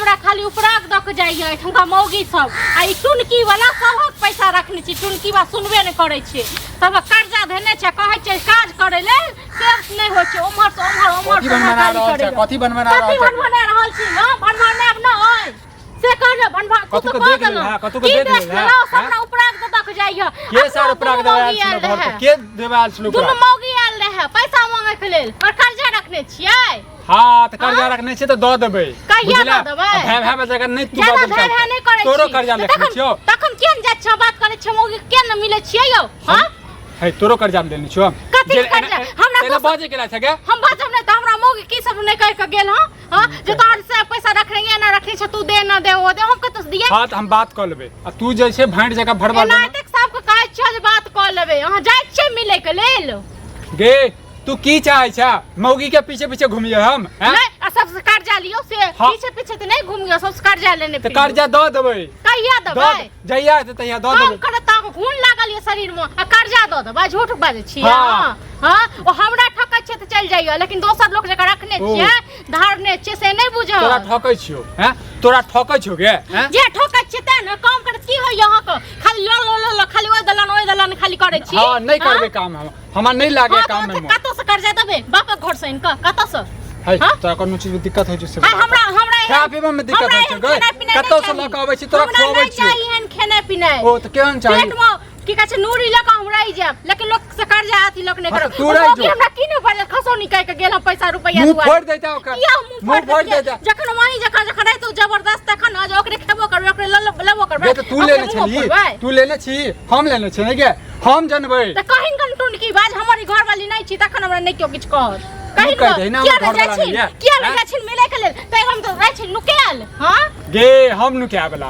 हमरा खाली उपराग दक जाइए ठुका मौगी सब आ ई टुनकी वाला सबक पैसा रखने छी टुनकी बा सुनबे न करै छी सब कर्जा देने छै कहै छै काज करे ले केस नै होय छै उमर से उमर कथि बनबना रहल छी न बनबना अब न होय से कहले बनबा कथु को देख ले हां कथु को देख ले हां सबना उपराग दक जाइए के सार उपराग देवाल छ घर पर के देवाल छ उपराग दुनु मौगी आल रहे पैसा मांगे के लेल और कर्जा रखने छियै हां त कर्जा रखने छै त द देबै कहिया द देबै भाई जगह नै तू द देबै तोरो कर्जा रखने छियो तखन केन जाय छ बात करे छ मौगी केन न मिले छियै यौ हां है तोरो कर्जा लेने छियो कथि कर्जा हमरा तेरा बाजे केला छ गे हम बाजब नै त हमरा मौगी की सब नै कह के गेल हां जे तोर से पैसा रखने ना रखने छ तू दे न दे ओ दे हम कत दिए हां त हम बात क लेबै आ तू जे छै भांड जगह भरवा ले नाटक सब के कहै छ जे बात क लेबै अहाँ जाय छै मिले के लेल गे तू की चाहे छ मौगी के पीछे पीछे घूमिए हम नहीं सबसे कर्जा लियो से पीछे पीछे त नहीं घूमियो सबसे कर्जा लेने त कर्जा द देबै कहिया देबै जइया त तइया द देबै हम करता खून लागल ये शरीर में आ कर्जा द देबै झूठ बाजे छी हां ओ हमरा ठकै छै त चल जाइयो लेकिन दोसर लोग जका रखने छियै धारने छियै से नहीं बुझो तोरा ठकै छियो हैं तोरा ठकै छियो गे हैं जे ठकै छै त न काम करत की होय यहां के खाली ल खाली ओइ दलन खाली करे छी हां नहीं करबे काम हमरा नहीं लागे काम में कत से कर्जा देबै बाप घर से इनका कत से है तोरा कोनो चीज में दिक्कत होय छै से हमरा खा पीबे में दिक्कत होय छै गे कत से ल के आबै छी तोरा खुआबै छी चाहिए हन खेने पिने ओ त केहन चाहिए पेट में की कहै छै नूरी ल के हम रहि जाब लेकिन लोग से कर्जा आथी लोग नै करे तू रहि जो हमरा की नै बजे खसौनी कह के गेल पैसा रुपया मुंह फोड़ देता ओकर मुंह फोड़ देता जखन वही जखन रहै तू जबरदस्त तखन आज ओकरे खेबो करबे ओकरे लेबो करबे त तू लेने छली तू लेने छी हम लेने छी नै गे हम जानबै त कहिन कन टुनकी बाज हमर घर वाली नै छी तखन हमरा नै क्यों किछ कर कहि दे ना हम घर वाला नहीं है किया लगा छिन मिले के लेल त हम तो रह छी नुकेल हां गे हम नुके वाला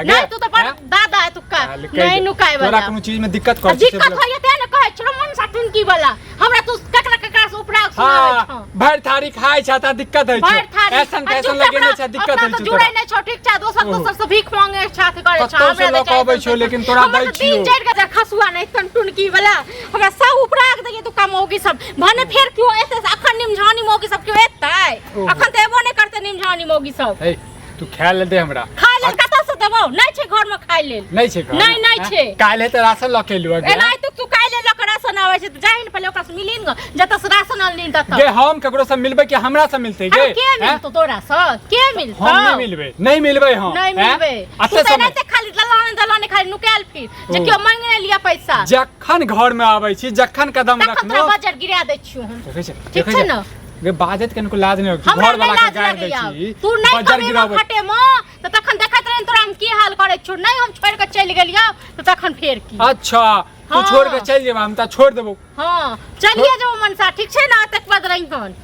गे नहीं तू तो दादा है तुका नहीं नुकाय वाला तोरा कोनो चीज में दिक्कत कर दिक्कत होय त न कहै छ मन सा टुनकी वाला हमरा तू ककरा से उपराग सुनाबै छ भर थारी खाय छ त दिक्कत होय छ ऐसन कैसन लगेने छ दिक्कत होय छ जुड़ै नै छ ठीक छ दोसर से भीख मांगे छ करे छ हमरा लोग आबै छ लेकिन तोरा दै छी 3-4 खसुआ नै तन टुनकी वाला हमरा सब उपराग दैए तू काम होगी सब भने फेर क्यों एते अखन निमझानी मौगी सब क्यों एतै अखन त एबो नै करते निमझानी मौगी सब हे तू खा ले दे हमरा खा ले कत से देबो नै छै घर में खाइ लेल नै छै घर नै छै काल्हे त राशन ल के लुआ गे एनाइ तू काल्हे ल के राशन आबै छै त जाहिन पहिले ओकरा से मिलिन ग जत से राशन आनलिन तत गे हम ककरो से मिलबै कि हमरा से मिलतै गे के मिलतो तोरा से के मिलतो हम नहीं मिलबै हम नहीं मिलबै अच्छा समय त खाली दलाने खाली नुकाल फिर जे क्यों मांगने लिया पैसा जखन घर में आबै छी जखन कदम रखनो तखन बजर गिरा दै छियो हम ठीक छै न गे बाजत कनको लाज नै हो घर वाला के गाड़ दै छी तू नै गिराबै फटे म त तखन देखत रहन तोरा हम की हाल करे छु नै हम छोड़ के चल गेलियो त तखन फेर की अच्छा तू छोड़ के चल जेबा हम त छोड़ देबो हां चलिए जाओ मनसा ठीक छै ना तक बाद रही कौन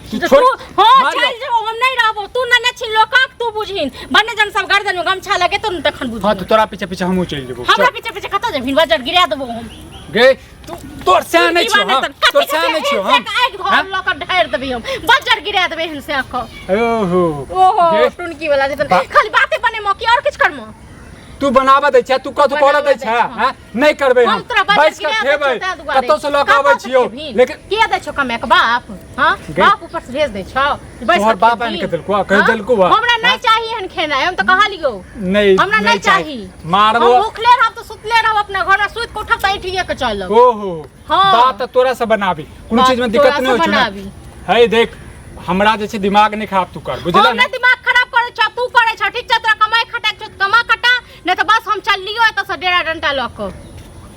तू छोड़ हां चल जाओ हम नै रहबो तू न छी लोकक तू बुझिन बने जन सब गर्दन में गमछा लगे तो तखन बुझ हां तो तोरा पीछे पीछे हमहु चल जेबो हमरा पीछे पीछे कत जेबिन बजर गिरा देबो हम गे तू तोर से नै छियो हम तोर से नै छियो हम एक घर लक ढार देबी हम बजर गिरा देबे हन से आखो ओहो टुनकी वाला जे खाली बातें बने म की और किछ करम तू बनावा दै छ तू कथु कर दै छ हैं नै करबै हम बैस के खेबै कतो से लक आबै छियो लेकिन के दै छ कमे के बाप हां बाप ऊपर से भेज दै छ बैस के बाप आन के देलको कह देलको हमरा नै चाहिए हन खेना हम त कहा लियो नै हमरा नै चाहिए मारबो हम भूखले रहब त सुतले रहब अपना घर में सुत के उठब त ठिए के चलब ओहो बात तोरा से बनाबी कोनो चीज में दिक्कत नै होय छ है देख हमरा जे छै दिमाग नै खराब तू कर बुझला ना दिमाग खराब करे छ तू करे छ ठीक छ तोरा कमाई खटा छ कमा खटा नै त बस हम चल लियो त से डेरा डंटा लक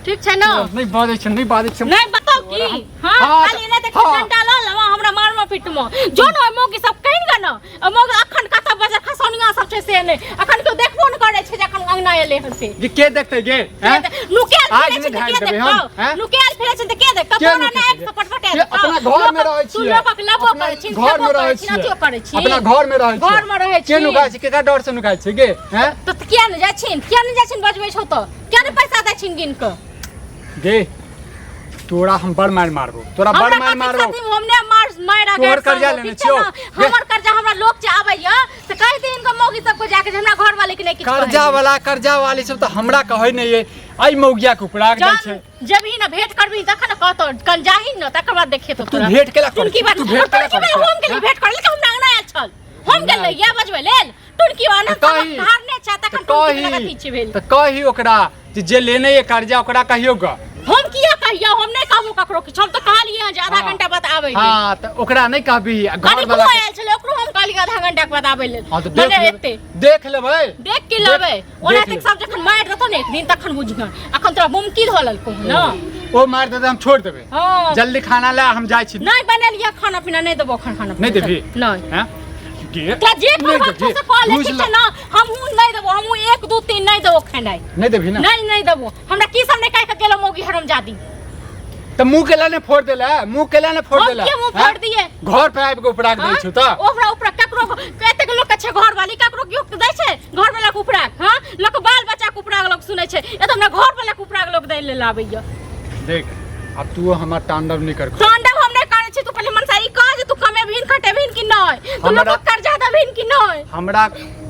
ठीक छै न नै बाजै छ नै बताओ की हां खाली नै त डंटा ल लवा हमरा मार म पिट म जो न मोगी सब कहिन ग न मोग अखन कथा बजे खसौनिया सब छै से नै अखन के देखबो न करे छै जखन अंगना एले हन से के देखतै गे हैं नुकेल आज नै ढाल देबे हम नुकेल फिरे छै त के देख कपोरा नै एक पटपटे अपना घर में रहै छी तू लोकक लबो करे छी घर में रहै छी नतियो करे छी अपना घर में रहै छी घर में रहै छी के नुकाय छी केकरा डर से नुकाय छी गे हैं तो किया न जाय छिन बजबै छौ त किया न पैसा दै छिन गिन क गे तोरा हम बड़ मार मारबो तोरा बड़ मार मारबो हमने मारा गे तोर कर्जा लेने छियो हमर कर्जा हमरा लोग जे आबैया से कहि दिन के मौगी सब को जाके हमरा घर वाले के नै किछ कर्जा वाली सब त हमरा कहै नै ये आई मौगिया के उपराग दै छै जब ही न भेंट करबी तखन कहतो कन जाही न तकर बाद देखे तो तू भेंट केला कर तू भेंट केला हम के भेंट कर ले हम ना आयल छल हम गेल या बजबै लेल की वाना धारने छ तखन टुनकी लगा पीछे भेल त कही ओकरा जे लेने ये कर्जा ओकरा कहियो ग हम किया कहियो हम नहीं कहबो ककरो कि हम तो कहलिए जे आधा घंटा बाद आबै हां त ओकरा नहीं कहबी घर वाला आयल छले ओकरो हम कहलिए आधा घंटा के बाद आबै ले देख लेबै देख के लेबै ओना तक सब जखन मार देतो ने एक दिन तखन बुझियो अखन तोरा मुमकिन होलल को ना ओ मार दे हम छोड़ देबै जल्दी खाना ला हम जाय छी नहीं बनलिए खाना पीना नहीं देबो खाना नहीं देबी नहीं हैं क्या जे से कॉल है किछ ना हम नहीं देबो हम 1 2 3 नहीं देबो खाना नहीं देबी ना नहीं देबो हमरा की सब ने कह के गेलो मोगी हरामजादी त मुंह केला ने फोड़ देला मुंह केला ने फोड़ देला के मुंह फोड़ दिए घर पे आबि के उपरा दै छु त ओकरा उपरा ककरो कते के लोग के छै घर वाली ककरो गिफ्ट दै छै घर वाला के उपरा हां लोग बाल बच्चा के उपरा लोग सुनै छै ए त हमरा घर वाला के उपरा लोग दै ले लाबैया देख अब तू हमर तांडव नहीं कर तांडव हम नहीं करे छी तू पहले मनसाई कह जे तू कमे भीन खटे भीन कि नहीं तू लोग कर्जा द भीन कि नहीं हमरा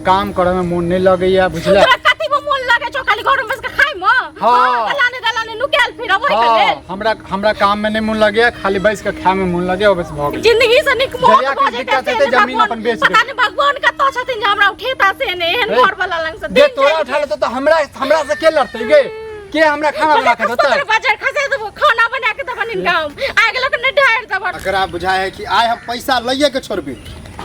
काम करे में मन नहीं लगैया बुझला तोरा कथि को मन लगे छौ खाली घर में बस के खाइ म हां दलाने नुकेल फिर ओइ के हमरा काम में नहीं मन लगैया खाली बैठ के खाए में मन लगैया बस भ गेल जिंदगी से निक मोह हो दिक्कत है जमीन अपन बेच दे पता नहीं भगवान का तो छथिन जे हमरा उठेता से ने एहन घर वाला लंग से दे तोरा उठा ले तो हमरा से के लड़तै गे के हमरा खाना बना के देतै तोरा बाजार खसे देबो खाना बना के देबो इन गांव आगे लोग ने ढार देबो अगर आप बुझाए है कि आय हम पैसा लइए के छोड़बे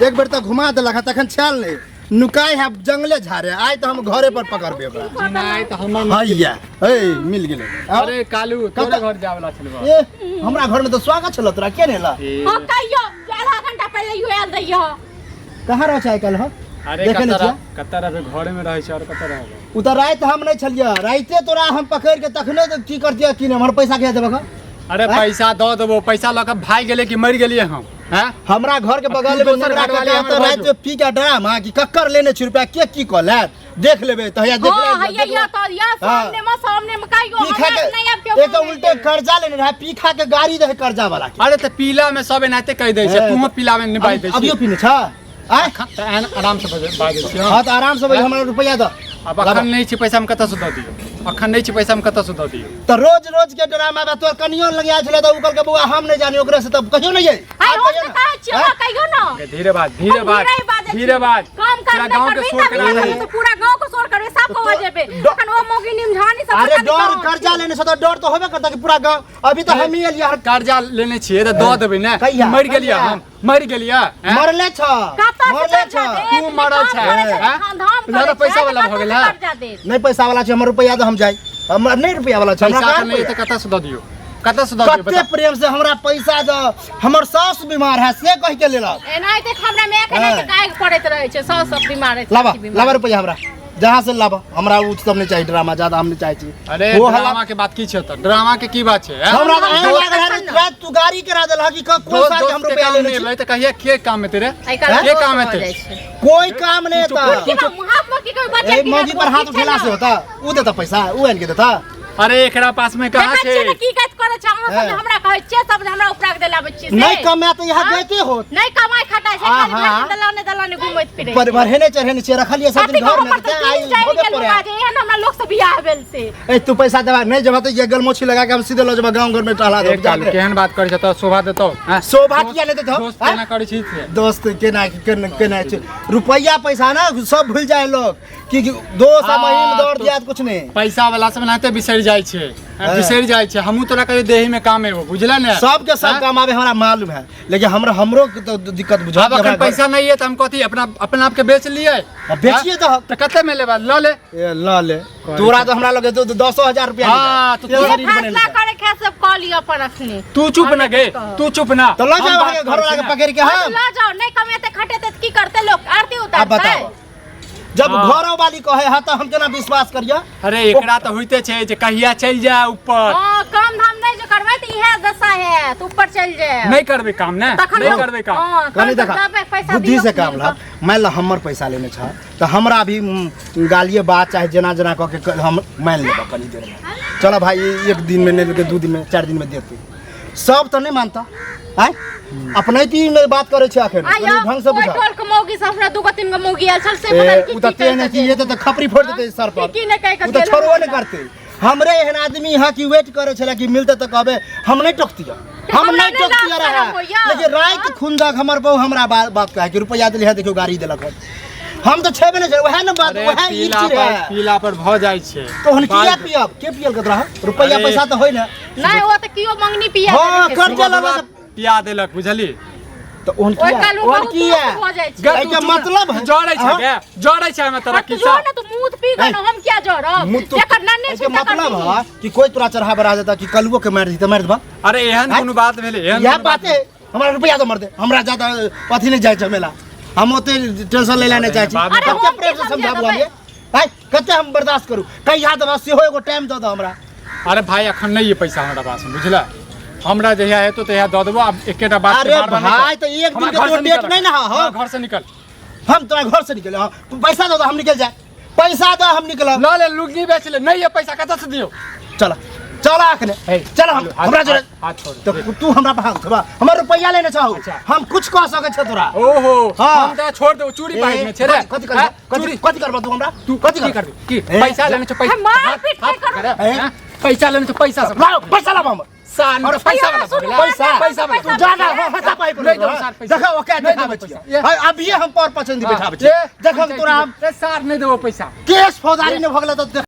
एक बेर तक घुमा देलक तखन छाल ले नुकाय है जंगले झारे आय तो हम घरे पर पकड़बे ओकरा नहीं तो हमर हैया ए मिल गेले अरे कालू तोरे घर जावला छलबा ए हमरा घर में तो स्वागत छल तोरा के नेला हां कहियो आधा घंटा पहले यू आल दैयो कहां रह छै कल हो अरे कतरा बे घरे में रहै छै और कतरा रहै उतर रात हम नहीं छलिया राते तोरा हम पकड़ के तखने तो की करतिया कि हमर पैसा के देबो अरे पैसा दो देबो पैसा ल के भाग गेले कि मर गेलिए हम हैं हमरा घर के बगल में नगरा के तो रात में पी के ड्रामा कि कक्कर लेने छी रुपया के की कहले देख लेबे तो या देख ले या तो या सामने में कहियो हम नहीं अब के तो उल्टे कर्जा लेने रहा पी खा के गाड़ी रहे कर्जा वाला अरे त पीला में सब एनाते कह दै छै तू पीला में निभाई दै छै अभियो पीने छ आराम से बाजै छी हां तो आराम से भाई हमरा रुपया द अब अखन नहीं छी पैसा हम कत से द दियो अखन नहीं छी पैसा हम कत से द दियो तो रोज रोज के ड्रामा बा तोर कनियो लगिया छले तो उकल के बुआ हम नहीं जानी ओकरे से तब कहियो नहीं कहियो ना धीरे बात काम कर गांव के छोड़ के तो पूरा गांव को छोड़ कर सब को हो जेबे अखन वो मोगी निमझानी सब अरे डर कर्जा लेने से तो डर तो होबे करता कि पूरा गांव अभी तो हम ही एलिया कर्जा लेने छिए त द देबै ने मर गेलिया हम मर गेलिया मरले छ तू मरल छ हैं पैसा वाला भ गेल नहीं पैसा वाला छै हमर रुपया दे हम जाई हमरा नहीं रुपया वाला छै पैसा नहीं त कत से द दियो कत से द दियो कते प्रेम से हमरा पैसा द हमर सास बीमार है से कह के लेलक एनाइ त हमरा में के काहे पड़ैत रहे छै सास सब बीमार है लाबा रुपया हमरा जहां से लाबा हमरा उ सब नहीं चाहिए ड्रामा ज्यादा हम नहीं चाहिए अरे ड्रामा के बात की छै त ड्रामा के की बात छै हमरा तू गाड़ी करा देल कि कोन सा हम रुपया ले ले त कहिए के काम में तेरे के काम है तेरे कोई काम नहीं था हाथ में की कोई बच्चा मौगी पर हाथ उठेला से होता उ देता पैसा उ आन के देता अरे एकरा पास में कहां छै की कहत करे छ हमरा कहै छै सब हमरा उपरा के देला बच्ची से नहीं कमाए तो यहां देते हो नहीं कमाई खटाई से खाली दलाने घुमैत फिरे पर भरने चढ़ने से रखलिए सब दिन घर में आई होबे पड़े एहन हमरा लोग से बियाह भेल से ए तू पैसा देबा नहीं जब तो ये गलमोछी लगा के हम सीधे लो जब गांव घर में टहला दे केहन बात करे छ त शोभा देतो शोभा किया नहीं देतो दोस्त केना करे छी दोस्त केना रुपया पैसा ना सब भूल जाए लोग कि दोस्त महीन दौड़ दिया कुछ नहीं पैसा वाला सब नाते बिसर जाय छै बिसर जाय छै हमहू तोरा कहे देही में काम है वो बुझला ने सब के सब काम आवे हमरा मालूम है लेकिन हमरो तो दिक्कत बुझा अब अखन पैसा नहीं है त हम कथि अपना आप के बेच लिए बेचिए तो कते में लेबा ल ले तोरा तो हमरा लगे तो 10,000 रुपया हां तो तू फैसला करे के सब कह लियो अपन रखनी तू चुप न गे तू चुप ना तो ल जाओ घर वाला के पकड़ के हम ल जाओ नहीं कमाते खटेते की करते लोग आरती उतारते जब घरों वाली कहे है तो हम केना विश्वास करियो अरे एकरा तो होइते छै जे कहिया चल जाए ऊपर हां काम धाम नहीं जो करबै त इहे दशा है तू ऊपर चल जाए नहीं करबे काम ने नहीं करबे काम कनी देखा बुद्धि से काम ला मान ला हमर पैसा लेने छ त हमरा भी गालिए बात चाहे जना जना कह के हम मान लेबो कनी देर में चलो भाई एक दिन में नहीं 2 दिन में 4 दिन में देते सब तो नहीं मानता है अपने तीन में बात करे छै आखिर ढंग से बुझा टोल के मौगी से हमरा 2-3 गो मौगी आल चल से पता की उतते नहीं कि ये तो खपरी फोड़ देते सर पर की नहीं कह के तो छोड़ो नहीं करते हमरे एहन आदमी है कि वेट करे छला कि मिलते तो कहबे हम नहीं टोकतिया हम नहीं टोकतिया रहा लेकिन रात खुंदक हमर बहु हमरा बात कहे कि रुपया दिले है देखियो गाड़ी देलक हम तो छेबे नहीं छै वह न बात अरे वह ई चीज है पीला पर भ जाइ छै तो हम किया पियब के पियल के रहा रुपया अरे। पैसा तो होय ना नहीं वो तो कियो मंगनी पिया हां कर्जा लेबे पिया देलक बुझली तो उन ओइ किया कालू उन बहुत किया हो जाइ छै एके मतलब है जड़ै छै के जड़ै छै में तोरा तू किसा ना तू मूत पी गन हम क्या जरब जेकर नन्ने एके छै मतलब है कि कोई तोरा चढ़ा बरा जाता कि कलुओ के मार दी त मार देबा अरे एहन कोनो बात भेलै एहन यह बात है हमरा रुपया तो मर दे हमरा ज्यादा पथी नहीं जाय झमेला हम ओते टेंशन ले लेने चाहे छी अरे कते हम प्रेम से की समझाबू समझा हम भाई कते हम बर्दाश्त करू कई याद बस हो एगो टाइम दो हमरा अरे भाई अखन नहीं ये पैसा हमरा पास में बुझला हमरा जहिया हेतो तहिया द देबो अब एकेटा बात अरे भाई तो एक दिन के तो डेट नहीं ना हां घर से निकल हम तोरा घर से निकले हां तू पैसा दो हम निकल जाए पैसा दो हम निकल ल ले लुंगी बेच ले नहीं ये पैसा कत से दियो चल चल आखने चल हमरा जोरे हाथ छोड़ तो तू हमरा भाग थबा हमर रुपया लेने चाहो हम कुछ कह सके छ तोरा ओहो हाँ। हम त छोड़ दो चूड़ी पहिर में छे रे कथि करबा तू हमरा तू कथि कर की पैसा लेने छ पैसा मार पीट नहीं कर पैसा लेने छ पैसा सब लाओ पैसा लाओ हम सान और पैसा पैसा पैसा तू जाना हटा पाई नहीं दो सार पैसा देखा वो क्या नहीं देखा देबो बचिया पैसा। अब ये हम पर पसंद बैठा बचिया ये देखा तोरा हम सार नहीं देबो पैसा केस फौजदारी ने भगला तो